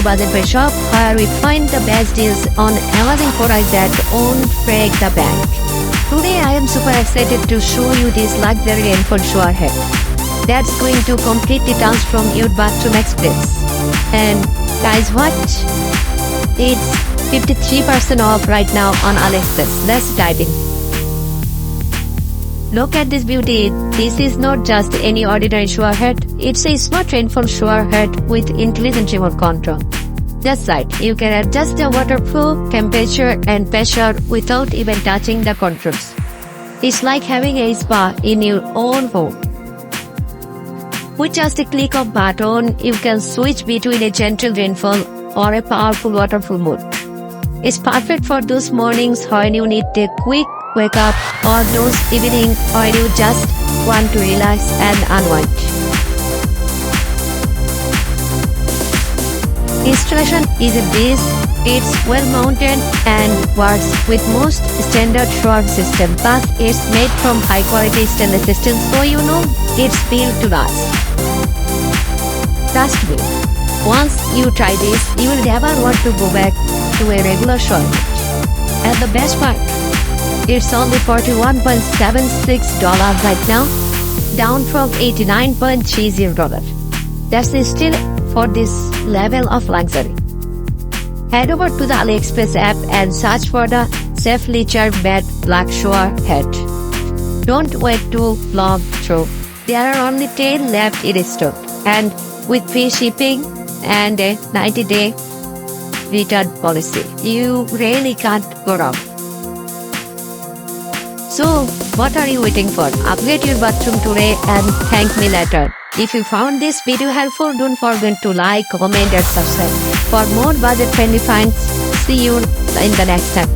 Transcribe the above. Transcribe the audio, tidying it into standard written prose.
budget bed shop where we find the best deals on amazing products that won't break the bank. Today I am super excited to show you this luxury Rainfall shower head that's going to completely transform your bathroom experience. And guys, what? It's 53% off right now on Aliexpress. Let's dive in. Look at this beauty. This is not just any ordinary shower head. It's a smart Rainfall shower head with intelligent remote control. That's right, you can adjust the water flow, temperature and pressure without even touching the controls. It's like having a spa in your own home. With just a click of button, you can switch between a gentle rainfall or a powerful waterfall mode. It's perfect for those mornings when you need a quick wake up or those evenings when you just want to relax and unwind. Installation is a breeze. It's well mounted and works with most standard shower systems, but it's made from high quality stainless steel, so you know it's built to last. Trust me, once you try this, you will never want to go back to a regular shower. And the best part, it's only $41.76 right now, down from $89.30. That's still for this level of luxury. Head over to the Aliexpress app and search for the safely charged bed black shower head. Don't wait too long through. There are only 10 left in stock, and with free shipping and a 90-day return policy, you really can't go wrong. So, what are you waiting for? Upgrade your bathroom today and thank me later. If you found this video helpful, don't forget to like, comment and subscribe. For more budget-friendly finds, see you in the next time.